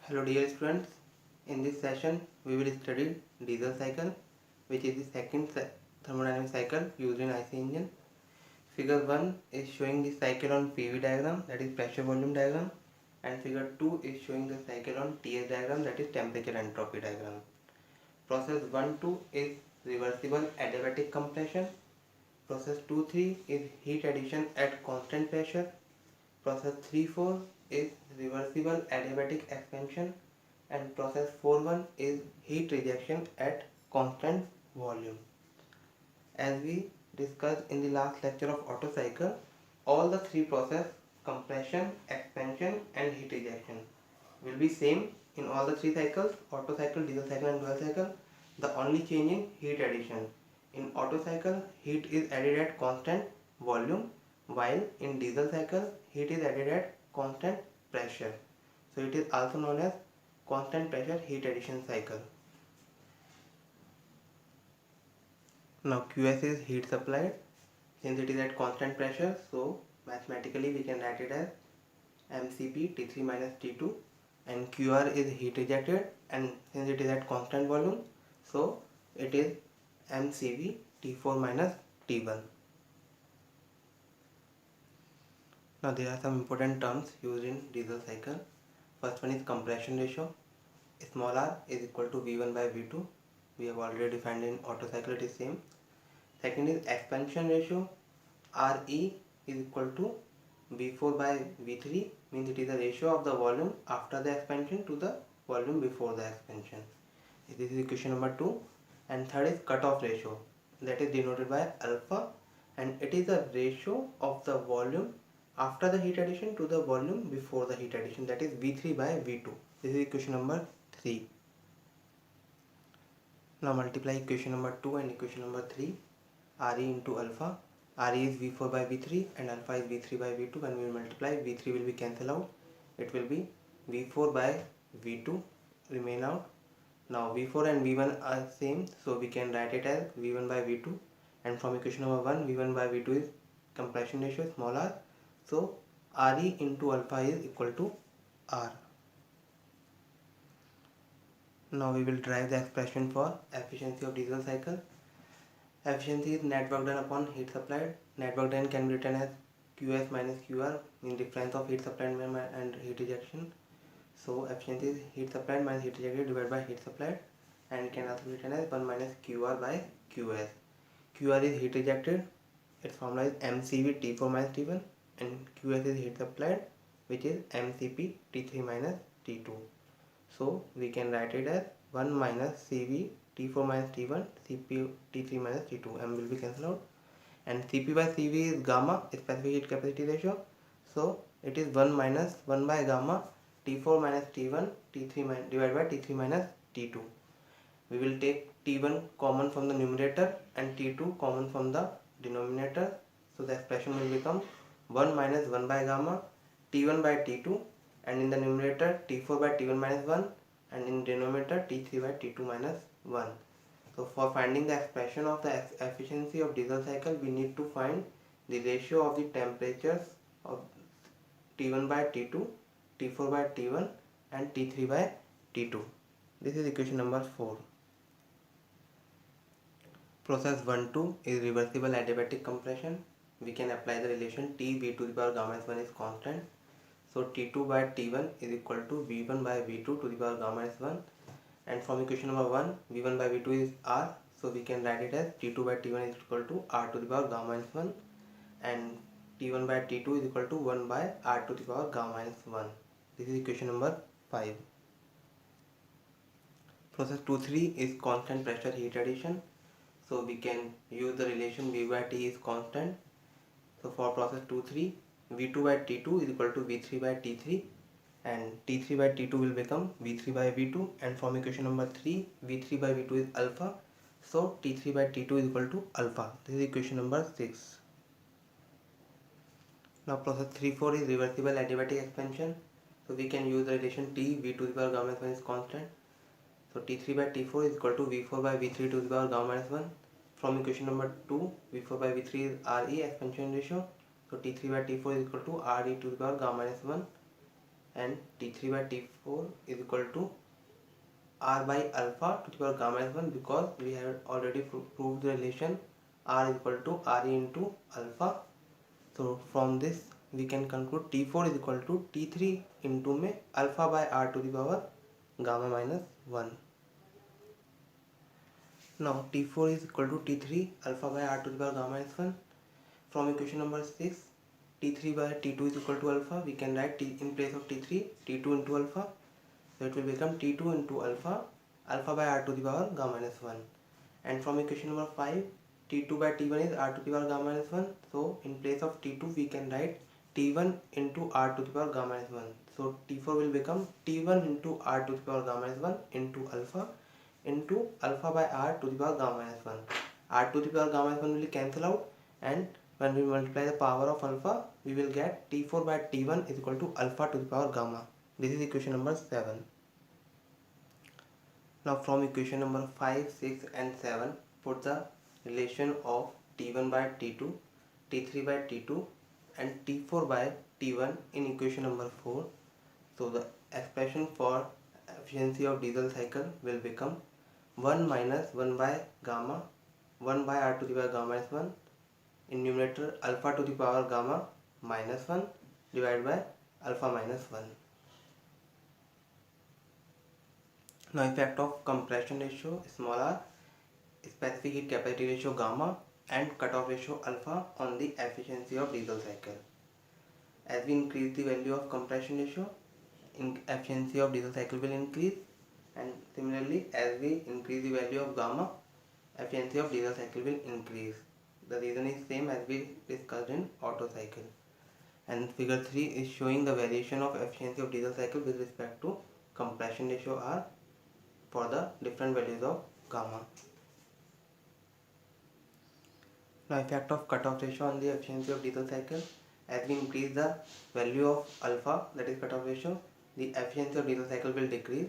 Hello dear students, in this session we will study diesel cycle, which is the second thermodynamic cycle used in IC engine. Figure 1 is showing the cycle on PV diagram, that is pressure volume diagram, and figure 2 is showing the cycle on TS diagram, that is temperature entropy diagram. Process 1-2 is reversible adiabatic compression. Process 2-3 is heat addition at constant pressure. Process 3-4 is reversible adiabatic expansion, and process 4-1 is heat rejection at constant volume. As we discussed in the last lecture of Otto cycle, all the three processes, compression, expansion and heat rejection, will be same in all the three cycles: Otto cycle, diesel cycle and dual cycle. The only change in heat addition. In Otto cycle, heat is added at constant volume, while in diesel cycle, heat is added at constant pressure. So it is also known as constant pressure heat addition cycle. Now QS is heat supplied. Since it is at constant pressure, so mathematically we can write it as MCP T3 minus T2, and QR is heat rejected, and since it is at constant volume, so it is MCV T4 minus T1. Now there are some important terms used in diesel cycle. First one is compression ratio. Small r is equal to V1 by V2. We have already defined in Otto cycle, it is same. Second is expansion ratio. RE is equal to V4 by V3, means it is the ratio of the volume after the expansion to the volume before the expansion. This is equation number 2. And third is cutoff ratio, that is denoted by alpha, and it is the ratio of the volume after the heat addition to the volume before the heat addition, that is V3 by V2. This is equation number 3. Now multiply equation number 2 and equation number 3. RE into alpha. RE is V4 by V3 and alpha is V3 by V2. When we will multiply, V3 will be cancelled out. It will be V4 by V2 remain out. Now V4 and V1 are same, so we can write it as V1 by V2. And from equation number 1, V1 by V2 is compression ratio small r. So RE into alpha is equal to R. Now we will derive the expression for efficiency of diesel cycle. Efficiency is net work done upon heat supplied. Net work done can be written as QS minus QR, in difference of heat supplied and heat rejection. So efficiency is heat supplied minus heat rejected divided by heat supplied, and it can also be written as 1 minus QR by QS. QR is heat rejected. Its formula is MCV T4 minus T1, and QS is heat supplied, which is MCP T3 minus T2. So we can write it as 1 minus CV T4 minus T1 CP T3 minus T2. M will be cancelled out, and CP by CV is gamma, specific heat capacity ratio. So it is 1 minus 1 by gamma T4 minus T1 T3 divided by T3 minus T2. We will take T1 common from the numerator and T2 common from the denominator. So the expression will become 1 minus 1 by gamma T1 by T2, and in the numerator T4 by T1 minus 1, and in denominator T3 by T2 minus 1. So for finding the expression of the efficiency of diesel cycle, we need to find the ratio of the temperatures of T1 by T2, T4 by T1 and T3 by T2. This is equation number 4. Process 1-2 is reversible adiabatic compression. We can apply the relation T V to the power gamma s1 is constant. So T2 by T1 is equal to V1 by V2 to the power gamma s1. And from equation number 1, V1 by V2 is R. So we can write it as T2 by T1 is equal to R to the power gamma s1. And T1 by T2 is equal to 1 by R to the power gamma s1. This is equation number 5. Process 2-3 is constant pressure heat addition. So we can use the relation V by T is constant. So for process 2-3, V2 by T2 is equal to V3 by T3, and T3 by T2 will become V3 by V2, and from equation number 3, V3 by V2 is alpha, so T3 by T2 is equal to alpha. This is equation number 6. Now process 3-4 is reversible adiabatic expansion. So we can use the relation T V to the power gamma s1 is constant. So T3 by T4 is equal to V4 by V3 to the power gamma s1. From equation number 2, V4 by V3 is RE expansion ratio. So T3 by T4 is equal to RE to the power gamma s1. and T3 by T4 is equal to R by alpha to the power gamma is 1, because we have already proved the relation R is equal to RE into alpha. So from this we can conclude T4 is equal to T3 into में alpha by R to the power gamma minus 1. Now T4 is equal to T3 alpha by R to the power gamma minus 1. From equation number 6, T3 by T2 is equal to alpha. We can write in place of T3 T2 into alpha. So it will become T2 into alpha by R to the power gamma minus 1. And from equation number 5, T2 by T1 is R to the power gamma minus 1. So in place of T2 we can write T1 into R to the power gamma minus 1. So T4 will become T1 into R to the power gamma minus 1 into alpha by R to the power gamma minus 1. R to the power gamma minus 1 will cancel out, and when we multiply the power of alpha, we will get T4 by T1 is equal to alpha to the power gamma. This is equation number 7. Now from equation number 5, 6 and 7, put the relation of T1 by T2, T3 by T2 and T4 by T1 in equation number 4. So the expression for efficiency of diesel cycle will become 1 minus 1 by gamma, 1 by R to the power gamma minus 1, in numerator alpha to the power gamma minus 1 divided by alpha minus 1. Now effect of compression ratio small r, specific heat capacity ratio gamma and cutoff ratio alpha on the efficiency of diesel cycle. As we increase the value of compression ratio, efficiency of diesel cycle will increase, and similarly as we increase the value of gamma, efficiency of diesel cycle will increase. The reason is same as we discussed in Otto cycle. And figure 3 is showing the variation of efficiency of diesel cycle with respect to compression ratio R for the different values of gamma. Now effect of cutoff ratio on the efficiency of diesel cycle. As we increase the value of alpha, that is cutoff ratio, the efficiency of diesel cycle will decrease.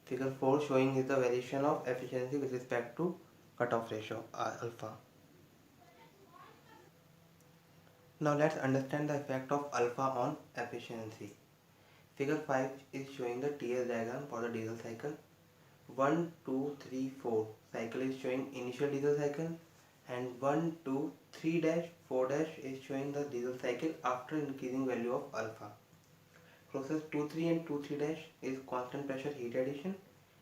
Figure 4 showing is the variation of efficiency with respect to cutoff ratio alpha. Now let's understand the effect of alpha on efficiency. Figure 5 is showing the TS diagram for the diesel cycle. 1, 2, 3, 4 cycle is showing initial diesel cycle, and 1, 2, 3 dash 4 dash is showing the diesel cycle after increasing value of alpha. Process 2, 3 and 2, 3 dash is constant pressure heat addition,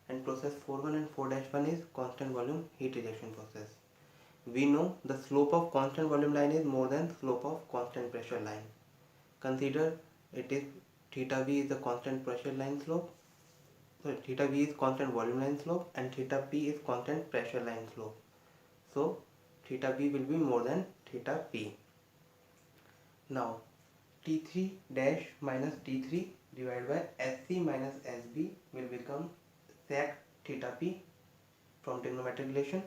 and process 4, 1 and 4 dash 1 is constant volume heat rejection process. We know the slope of constant volume line is more than slope of constant pressure line. Consider it is theta v is the constant pressure line slope. So theta v is constant volume line slope and theta p is constant pressure line slope. So theta v will be more than theta p. Now T3 dash minus T3 divided by SC minus SB will become sec theta p from trigonometric relation.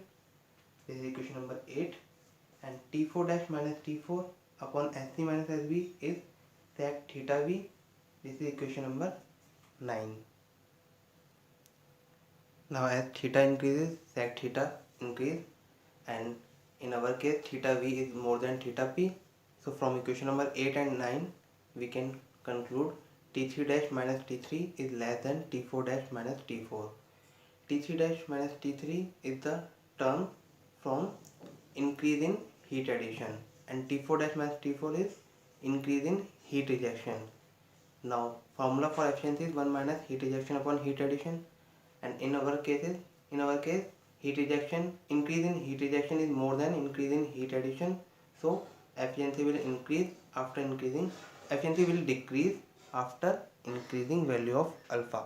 This is equation number 8, and T4 dash minus T4 upon SC minus SB is sec theta v. This is equation number 9. Now as theta increases, sec theta increase, and in our case theta v is more than theta p. So from equation number 8 and 9 we can conclude T3 dash minus T3 is less than T4 dash minus T4. T3 dash minus T3 is the term from increase in heat addition, and T4 dash minus T4 is increase in heat rejection. Now formula for efficiency is 1 minus heat rejection upon heat addition, and in our case heat rejection, increase in heat rejection is more than increase in heat addition, so efficiency will decrease after increasing value of alpha.